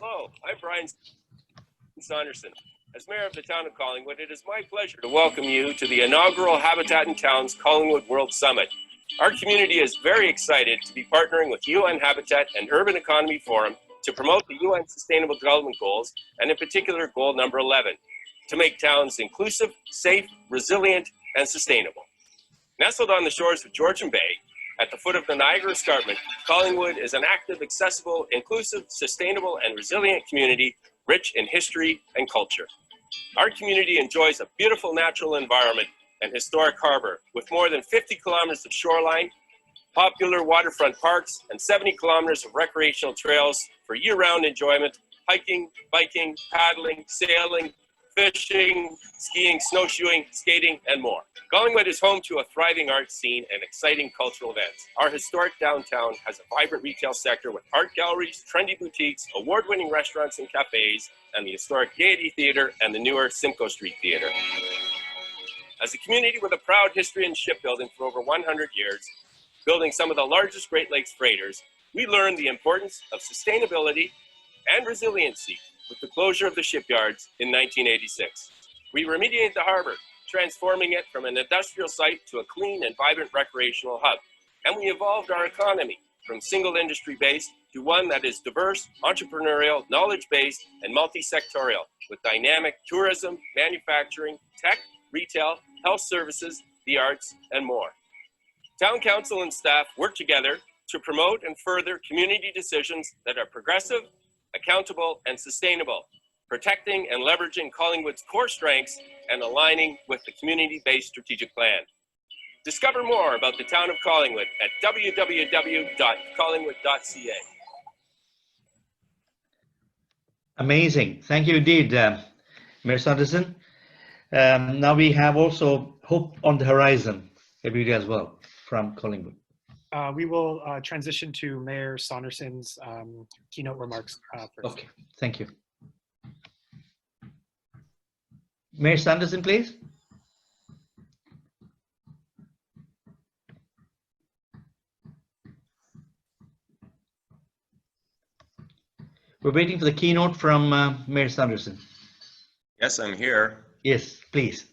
Hello, I'm Brian Saunderson. As Mayor of the Town of Collingwood, it is my pleasure to welcome you to the inaugural Habitat in Town's Collingwood World Summit. Our community is very excited to be partnering with UN Habitat and Urban Economy Forum to promote the UN Sustainable Development Goals, and in particular, goal number 11, to make towns inclusive, safe, resilient, and sustainable. Nestled on the shores of Georgian Bay, at the foot of the Niagara Escarpment, Collingwood is an active, accessible, inclusive, sustainable, and resilient community rich in history and culture. Our community enjoys a beautiful natural environment and historic harbor with more than 50 kilometers of shoreline, popular waterfront parks, and 70 kilometers of recreational trails for year-round enjoyment, hiking, biking, paddling, sailing, fishing, skiing, snowshoeing, skating, and more. Collingwood is home to a thriving art scene and exciting cultural events. Our historic downtown has a vibrant retail sector with art galleries, trendy boutiques, award-winning restaurants and cafes, and the historic Gaiety Theatre and the newer Simcoe Street Theatre. As a community with a proud history in shipbuilding for over 100 years, building some of the largest Great Lakes freighters, we learned the importance of sustainability and resiliency with the closure of the shipyards in 1986. We remediated the harbor, transforming it from an industrial site to a clean and vibrant recreational hub. And we evolved our economy from single industry based to one that is diverse, entrepreneurial, knowledge-based, and multi-sectorial with dynamic tourism, manufacturing, tech, retail, health services, the arts, and more. Town council and staff work together to promote and further community decisions that are progressive, accountable, and sustainable, protecting and leveraging Collingwood's core strengths and aligning with the community-based strategic plan. Discover more about the town of Collingwood at www.collingwood.ca. Amazing. Thank you indeed, Mayor Saunderson. Now we have also hope on the horizon every as well from Collingwood. We will transition to Mayor Saunderson's keynote remarks first. Okay, thank you. Mayor Saunderson, please. We're waiting for the keynote from Mayor Saunderson. Yes, I'm here. Yes, please.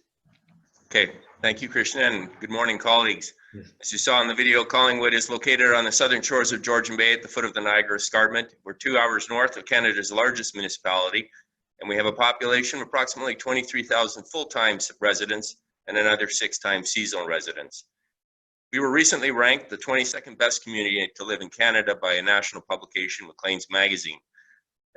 Okay, thank you, Krishna, and good morning, colleagues. Yes. As you saw in the video, Collingwood is located on the southern shores of Georgian Bay at the foot of the Niagara Escarpment. We're 2 hours north of Canada's largest municipality, and we have a population of approximately 23,000 full-time residents and another 6 times seasonal residents. We were recently ranked the 22nd best community to live in Canada by a national publication, Maclean's Magazine,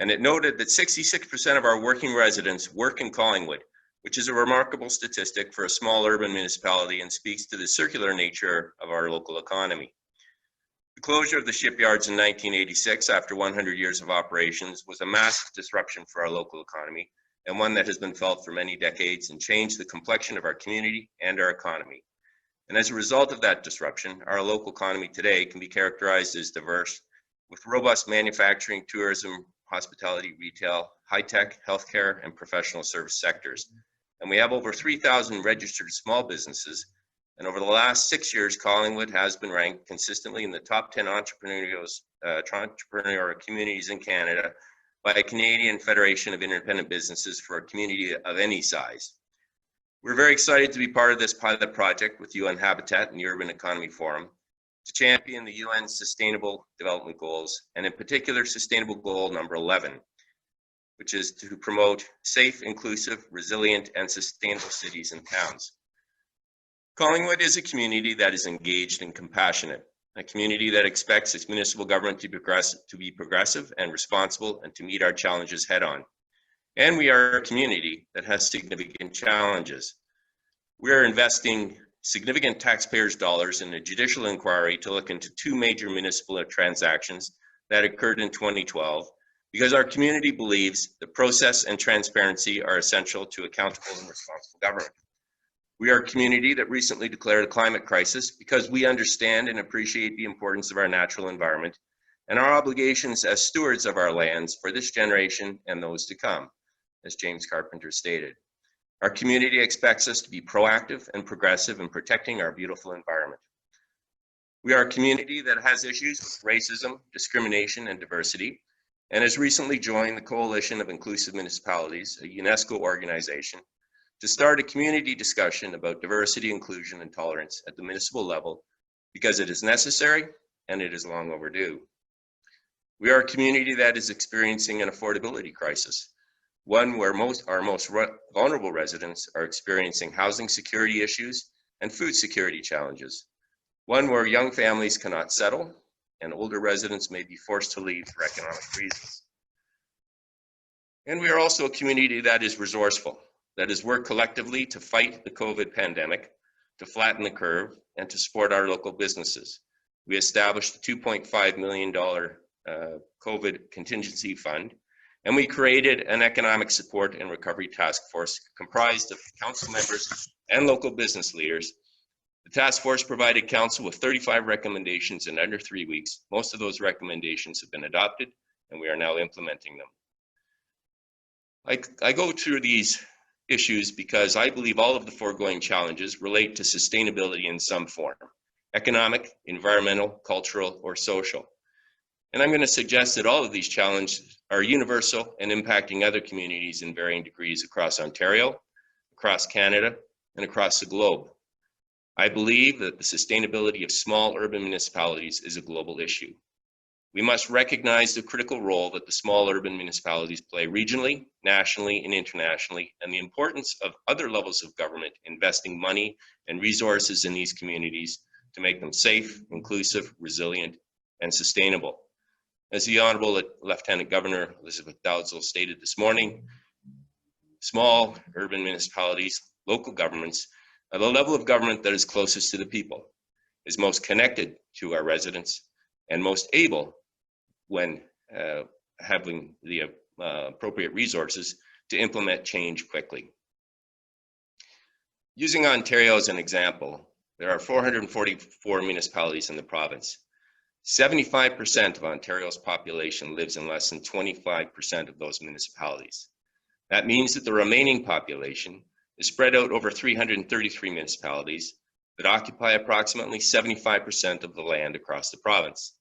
and it noted that 66% of our working residents work in Collingwood, which is a remarkable statistic for a small urban municipality and speaks to the circular nature of our local economy. The closure of the shipyards in 1986 after 100 years of operations was a massive disruption for our local economy and one that has been felt for many decades and changed the complexion of our community and our economy. And as a result of that disruption, our local economy today can be characterized as diverse with robust manufacturing, tourism, hospitality, retail, high-tech, healthcare, and professional service sectors. And we have over 3,000 registered small businesses. And over the last 6 years, Collingwood has been ranked consistently in the top 10 entrepreneurial communities in Canada by a Canadian Federation of Independent Businesses for a community of any size. We're very excited to be part of this pilot project with UN Habitat and the Urban Economy Forum to champion the UN Sustainable Development Goals, and in particular, Sustainable Goal number 11, which is to promote safe, inclusive, resilient, and sustainable cities and towns. Collingwood is a community that is engaged and compassionate, a community that expects its municipal government to be progressive and responsible and to meet our challenges head on. And we are a community that has significant challenges. We are investing significant taxpayers' dollars in a judicial inquiry to look into 2 major municipal transactions that occurred in 2012, because our community believes the process and transparency are essential to accountable and responsible government. We are a community that recently declared a climate crisis because we understand and appreciate the importance of our natural environment and our obligations as stewards of our lands for this generation and those to come, as James Carpenter stated. Our community expects us to be proactive and progressive in protecting our beautiful environment. We are a community that has issues with racism, discrimination, and diversity, and has recently joined the Coalition of Inclusive Municipalities, a UNESCO organization, to start a community discussion about diversity, inclusion, and tolerance at the municipal level because it is necessary and it is long overdue. We are a community that is experiencing an affordability crisis, one where our most vulnerable residents are experiencing housing security issues and food security challenges, one where young families cannot settle and older residents may be forced to leave for economic reasons. And we are also a community that is resourceful, that has worked collectively to fight the COVID pandemic, to flatten the curve, and to support our local businesses. We established a $2.5 million COVID contingency fund, and we created an economic support and recovery task force comprised of council members and local business leaders. The task force provided council with 35 recommendations in under 3 weeks. Most of those recommendations have been adopted, and we are now implementing them. I go through these issues because I believe all of the foregoing challenges relate to sustainability in some form: economic, environmental, cultural, or social. And I'm going to suggest that all of these challenges are universal and impacting other communities in varying degrees across Ontario, across Canada, and across the globe. I believe that the sustainability of small urban municipalities is a global issue. We must recognize the critical role that the small urban municipalities play regionally, nationally, and internationally, and the importance of other levels of government investing money and resources in these communities to make them safe, inclusive, resilient, and sustainable. As the Honorable Lieutenant Governor Elizabeth Dowdeswell stated this morning, small urban municipalities, local governments, are the level of government that is closest to the people, is most connected to our residents, and most able, when having the appropriate resources, to implement change quickly. Using Ontario as an example, there are 444 municipalities in the province. 75% of Ontario's population lives in less than 25% of those municipalities. That means that the remaining population is spread out over 333 municipalities that occupy approximately 75% of the land across the province.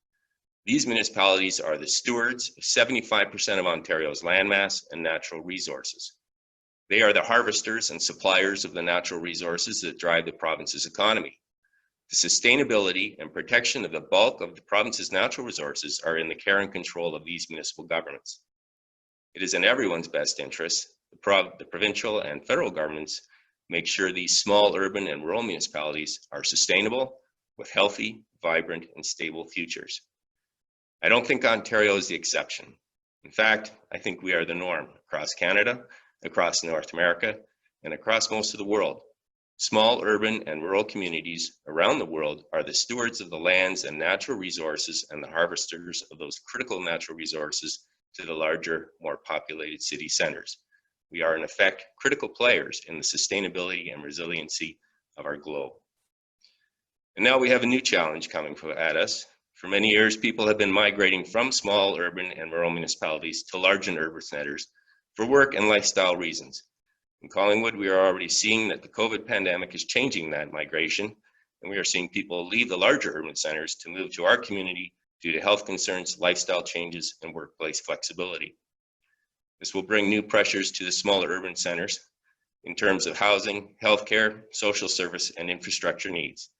These municipalities are the stewards of 75% of Ontario's landmass and natural resources. They are the harvesters and suppliers of the natural resources that drive the province's economy. The sustainability and protection of the bulk of the province's natural resources are in the care and control of these municipal governments. It is in everyone's best interest, the provincial and federal governments, make sure these small urban and rural municipalities are sustainable with healthy, vibrant, and stable futures. I don't think Ontario is the exception. In fact, I think we are the norm across Canada, across North America, and across most of the world. Small urban and rural communities around the world are the stewards of the lands and natural resources and the harvesters of those critical natural resources to the larger, more populated city centers. We are, in effect, critical players in the sustainability and resiliency of our globe. And now we have a new challenge coming at us. For many years, people have been migrating from small urban and rural municipalities to large and urban centers for work and lifestyle reasons. In Collingwood, we are already seeing that the COVID pandemic is changing that migration, and we are seeing people leave the larger urban centers to move to our community due to health concerns, lifestyle changes, and workplace flexibility. This will bring new pressures to the smaller urban centers in terms of housing, healthcare, social service, and infrastructure needs.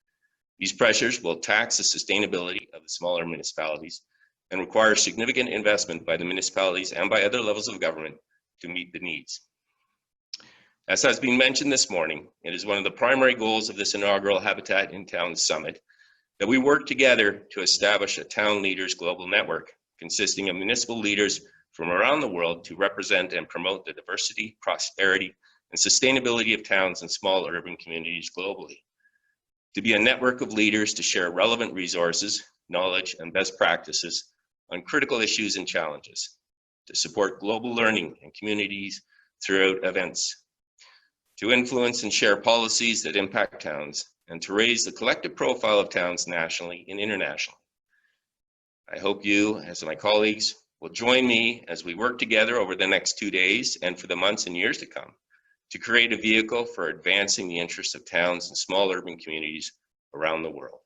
These pressures will tax the sustainability of the smaller municipalities and require significant investment by the municipalities and by other levels of government to meet the needs. As has been mentioned this morning, it is one of the primary goals of this inaugural Habitat in Town Summit that we work together to establish a town leaders global network consisting of municipal leaders from around the world to represent and promote the diversity, prosperity, and sustainability of towns and small urban communities globally. To be a network of leaders to share relevant resources, knowledge, and best practices on critical issues and challenges, to support global learning and communities throughout events, to influence and share policies that impact towns, and to raise the collective profile of towns nationally and internationally. I hope you, as my colleagues, will join me as we work together over the next 2 days and for the months and years to come to create a vehicle for advancing the interests of towns and small urban communities around the world.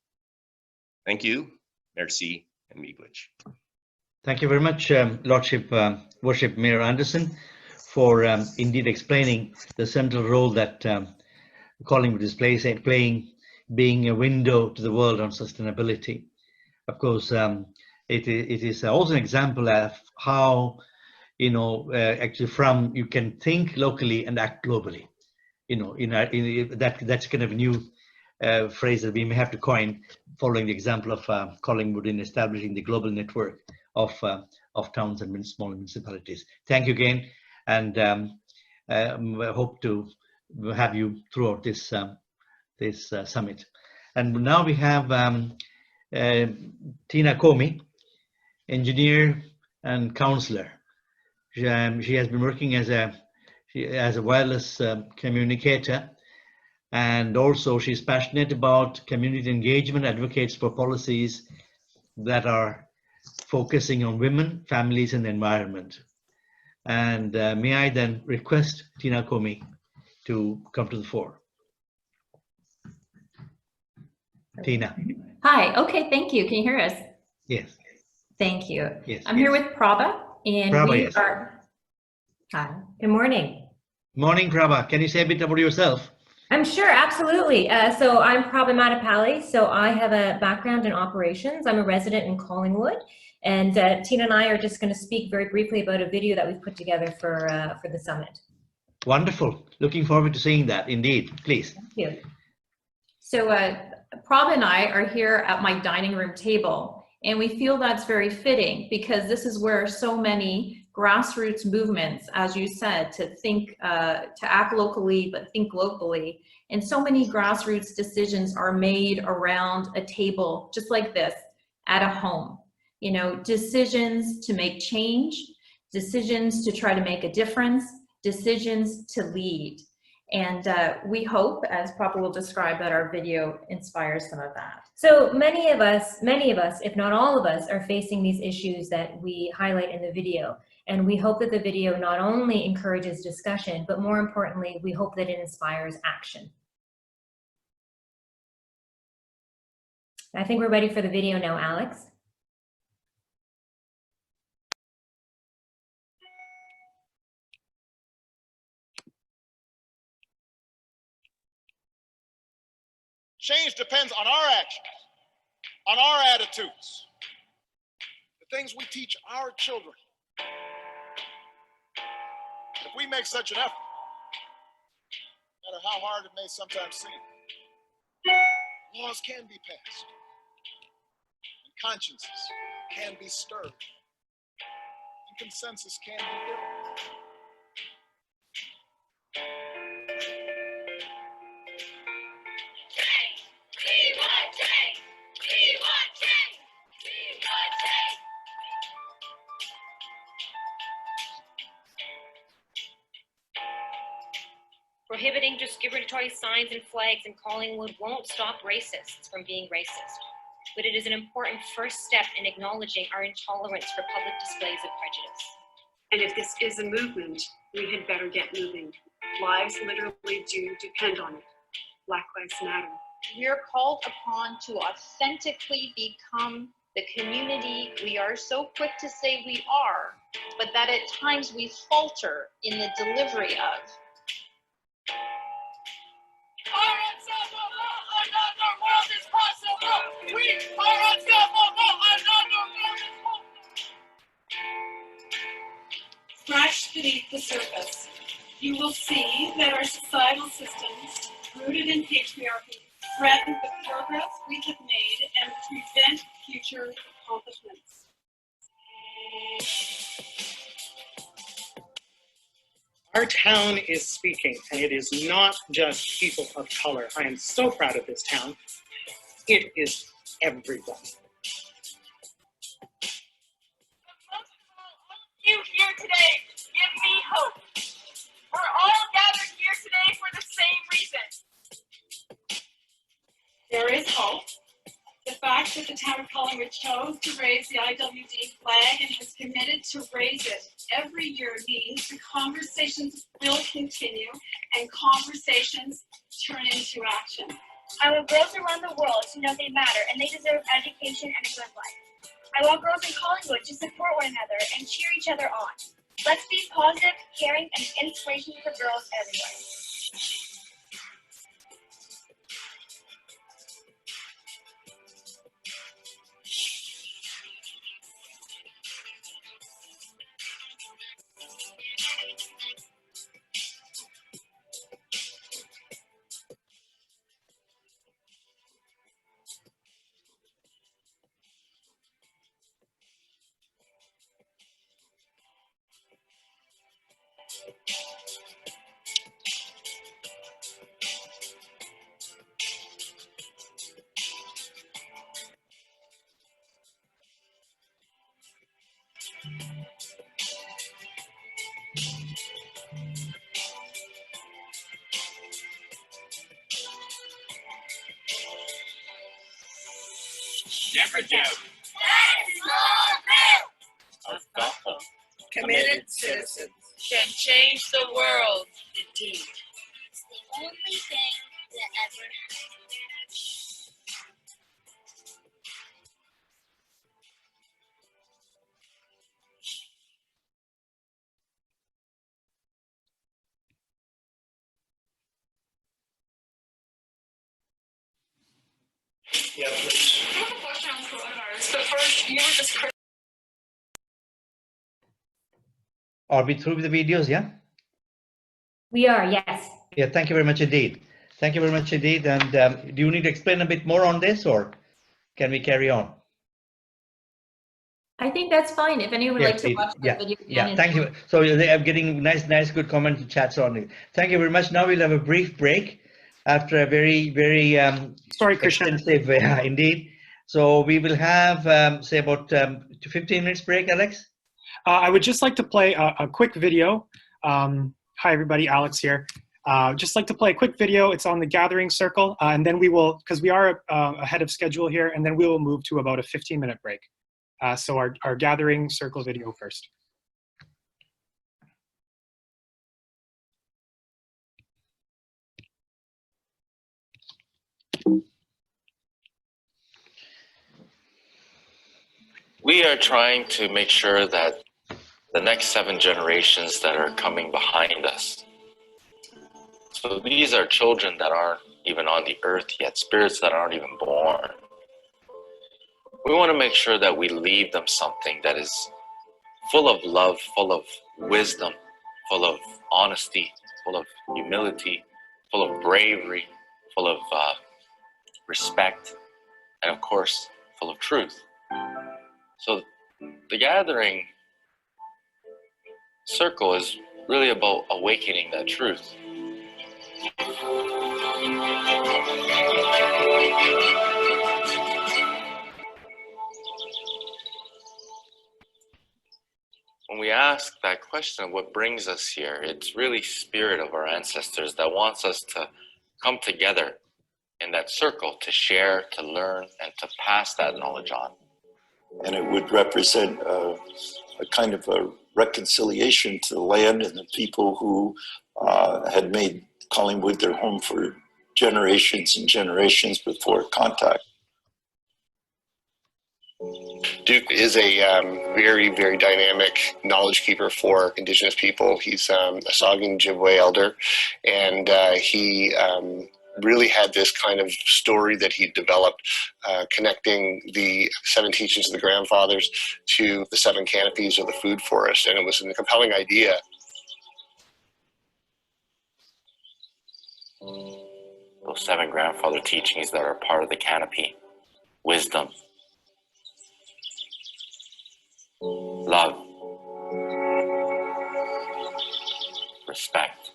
Thank you, merci, and miigwech. Thank you very much, Worship Mayor Anderson, for indeed explaining the central role that Collingwood is playing, being a window to the world on sustainability. Of course, it is also an example of how, actually you can think locally and act globally. That's kind of a new phrase that we may have to coin, following the example of Collingwood in establishing the global network of towns and small municipalities. Thank you again, and I hope to have you throughout this summit. And now we have Tina Comey, engineer and counselor. She has been working as a wireless communicator, and also she's passionate about community engagement, advocates for policies that are focusing on women, families, and the environment. And may I then request Tina Comey to come to the fore. Tina. Hi, okay, thank you. Can you hear us? Yes. Thank you. Yes. I'm here with Prabha, and Prabha, we yes. are... Hi, good morning. Morning, Prabha. Can you say a bit about yourself? I'm sure, absolutely. So I'm Prabha Mattapalli. So I have a background in operations. I'm a resident in Collingwood, and Tina and I are just going to speak very briefly about a video that we've put together for the summit. Wonderful. Looking forward to seeing that. Indeed, please. Thank you. So Prabha and I are here at my dining room table, and we feel that's very fitting because this is where so many grassroots movements, as you said, to act locally, but think globally. And so many grassroots decisions are made around a table just like this at a home. Decisions to make change, decisions to try to make a difference, decisions to lead. And we hope, as Prabha will describe, that our video inspires some of that. So many of us, if not all of us, are facing these issues that we highlight in the video. And we hope that the video not only encourages discussion, but more importantly, we hope that it inspires action. I think we're ready for the video now, Alex. Change depends on our actions, on our attitudes, the things we teach our children. If we make such an effort, no matter how hard it may sometimes seem, laws can be passed, and consciences can be stirred, and consensus can be built. Prohibiting discriminatory signs and flags in Collingwood won't stop racists from being racist, but it is an important first step in acknowledging our intolerance for public displays of prejudice. And if this is a movement, we had better get moving. Lives literally do depend on it. Black Lives Matter. We are called upon to authentically become the community we are so quick to say we are, but that at times we falter in the delivery of. Our unstoppable, another world is possible. We are unstoppable, another world is possible. Scratch beneath the surface, you will see that our societal systems, rooted in patriarchy, threaten the progress we have made and prevent future accomplishments. Our town is speaking, and it is not just people of color. I am so proud of this town. It is everyone. You here today give me hope. We're all gathered here today for the same reason. There is hope. The fact that the town of Collingwood chose to raise the IWD flag and has committed to raise it every year means the conversations will continue and conversations turn into action. I want girls around the world to know they matter and they deserve education and a good life. I want girls in Collingwood to support one another and cheer each other on. Let's be positive, caring, and inspiration for girls everywhere. Never doubt. Our thoughtful, Committed citizens can change the world. indeed. It's the only thing that ever happened. Yeah, please. I have a question on coronavirus, but first, you were just Are we through with the videos? Yeah. We are, yes. Yeah. Thank you very much indeed. Thank you very much indeed. And do you need to explain a bit more on this, or can we carry on? I think that's fine. If anyone would Yeah, like to please. watch the Yeah, video yeah. again. Thank you. So I'm getting nice, good comments and chats on it. Thank you very much. Now we'll have a brief break after a very Sorry, Krishna. extensive, indeed. So we will have say about 15 minutes break, Alex. I would just like to play a quick video. Hi, everybody. Alex here. Just like to play a quick video. It's on the gathering circle, and then we will, because we are ahead of schedule here, and then we will move to about a 15-minute break. So our gathering circle video first. We are trying to make sure that the next 7 generations that are coming behind us. So these are children that aren't even on the earth yet, spirits that aren't even born. We want to make sure that we leave them something that is full of love, full of wisdom, full of honesty, full of humility, full of bravery, full of respect, and of course, full of truth. So the gathering circle is really about awakening that truth. When we ask that question of what brings us here, it's really spirit of our ancestors that wants us to come together in that circle to share, to learn, and to pass that knowledge on. And it would represent a kind of a reconciliation to the land and the people who had made Collingwood their home for generations and generations before contact. Duke is a very, very dynamic knowledge keeper for Indigenous people. He's a Saugeen Ojibwe elder, and he really had this kind of story that he developed, connecting the 7 teachings of the grandfathers to the 7 canopies of the food forest, and it was a compelling idea. Those 7 grandfather teachings that are part of the canopy: wisdom, love, respect,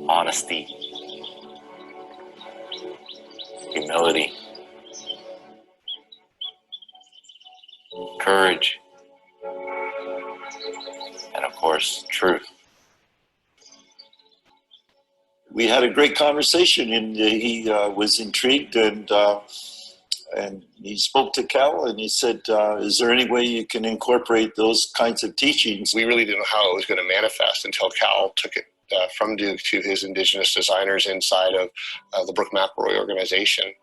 honesty, humility, courage, and of course, truth. We had a great conversation, and he was intrigued, and he spoke to Cal, and he said, is there any way you can incorporate those kinds of teachings? We really didn't know how it was going to manifest until Cal took it from Duke to his Indigenous designers inside of the Brooke McElroy organization.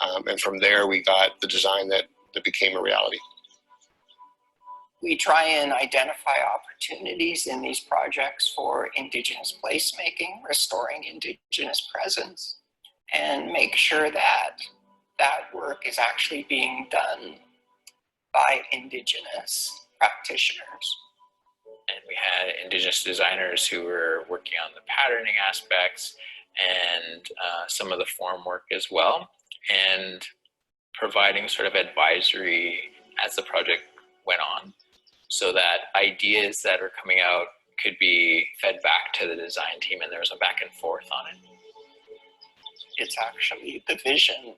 And from there, we got the design that became a reality. We try and identify opportunities in these projects for Indigenous placemaking, restoring Indigenous presence, and make sure that that work is actually being done by Indigenous practitioners. And we had Indigenous designers who were working on the patterning aspects and some of the form work as well, and providing sort of advisory as the project went on, so that ideas that are coming out could be fed back to the design team, and there was a back and forth on it. It's actually the vision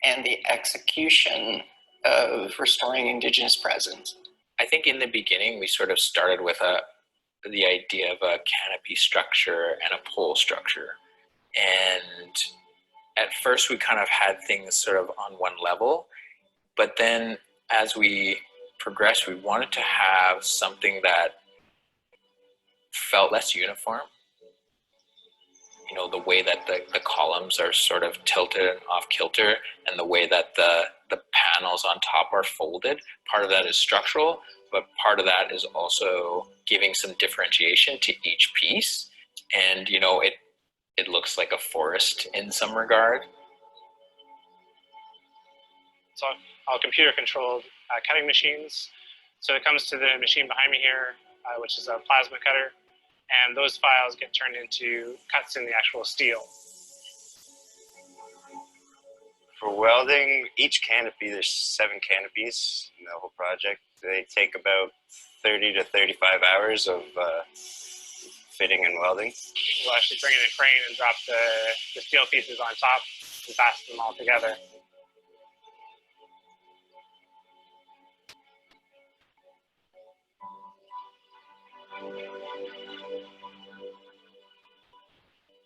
and the execution of restoring Indigenous presence. I think in the beginning, we sort of started with the idea of a canopy structure and a pole structure. And at first we kind of had things sort of on one level, but then as we progressed, we wanted to have something that felt less uniform. You know, the way that the columns are sort of tilted and off kilter, and the way that the panels on top are folded. Part of that is structural, but part of that is also giving some differentiation to each piece. And, you know, it looks like a forest in some regard. So all computer controlled cutting machines. So it comes to the machine behind me here, which is a plasma cutter. And those files get turned into cuts in the actual steel. For welding, each canopy, there's 7 canopies in the whole project. They take about 30 to 35 hours of fitting and welding. We'll actually bring in a crane and drop the steel pieces on top and fasten them all together.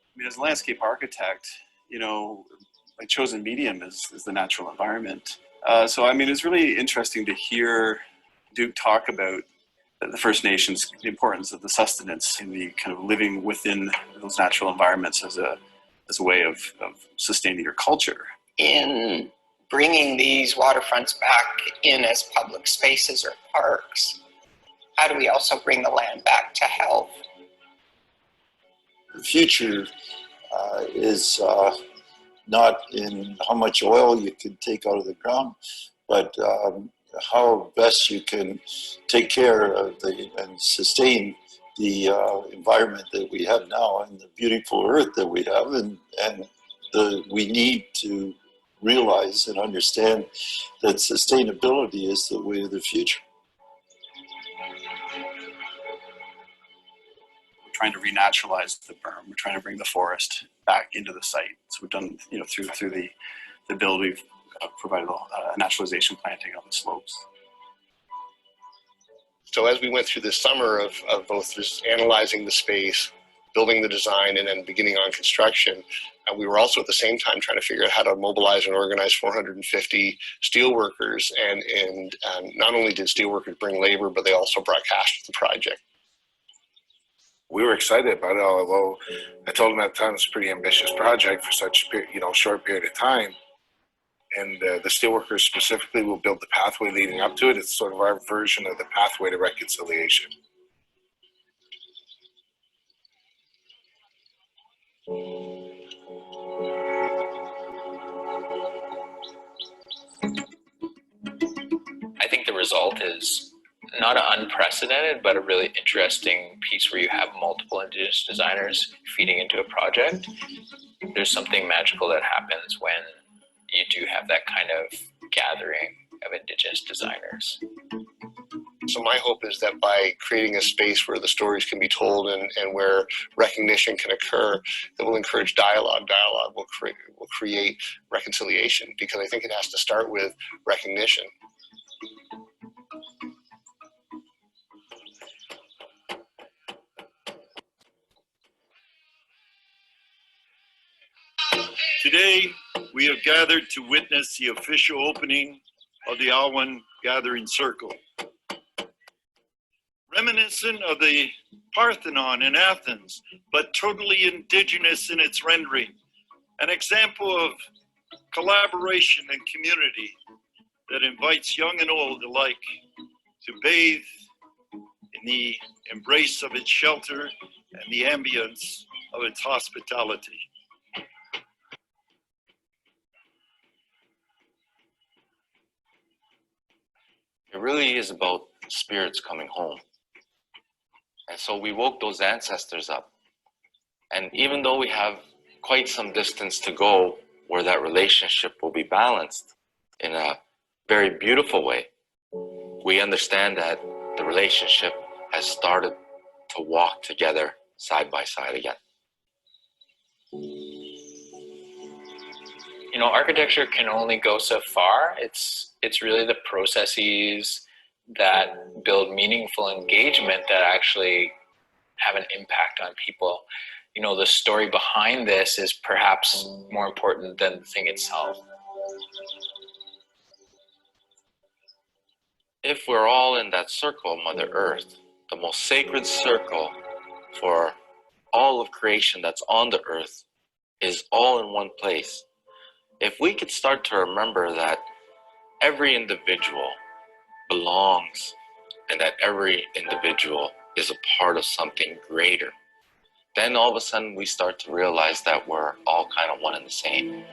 I mean, as a landscape architect, you know, my chosen medium is the natural environment. So, I mean, it's really interesting to hear Duke talk about the First Nations, the importance of the sustenance and the kind of living within those natural environments as a way of sustaining your culture. In bringing these waterfronts back in as public spaces or parks, how do we also bring the land back to health? The future is not in how much oil you can take out of the ground, but how best you can take care of and sustain the environment that we have now and the beautiful earth that we have, and we need to realize and understand that sustainability is the way of the future. Trying to renaturalize the berm. We're trying to bring the forest back into the site. So we've done, you know, through the build, we've provided a naturalization planting on the slopes. So as we went through this summer of both just analyzing the space, building the design, and then beginning on construction, we were also at the same time trying to figure out how to mobilize and organize 450 steelworkers. And not only did steelworkers bring labor, but they also brought cash to the project. We were excited about it, although I told them at the time it's a pretty ambitious project for such a short period of time. And the steelworkers specifically will build the pathway leading up to it. It's sort of our version of the pathway to reconciliation. I think the result is not unprecedented, but a really interesting piece where you have multiple Indigenous designers feeding into a project. There's something magical that happens when you do have that kind of gathering of Indigenous designers. So my hope is that by creating a space where the stories can be told and where recognition can occur, that will encourage dialogue. Dialogue will create reconciliation, because I think it has to start with recognition. Today, we have gathered to witness the official opening of the Alwan Gathering Circle. Reminiscent of the Parthenon in Athens, but totally indigenous in its rendering. An example of collaboration and community that invites young and old alike to bathe in the embrace of its shelter and the ambience of its hospitality. It really is about spirits coming home. And so we woke those ancestors up. And even though we have quite some distance to go where that relationship will be balanced in a very beautiful way, we understand that the relationship has started to walk together side by side again. You know, architecture can only go so far. It's really the processes that build meaningful engagement that actually have an impact on people. You know, the story behind this is perhaps more important than the thing itself. If we're all in that circle of Mother Earth, the most sacred circle for all of creation that's on the earth is all in one place. If we could start to remember that every individual belongs and that every individual is a part of something greater, then all of a sudden we start to realize that we're all kind of one and the same.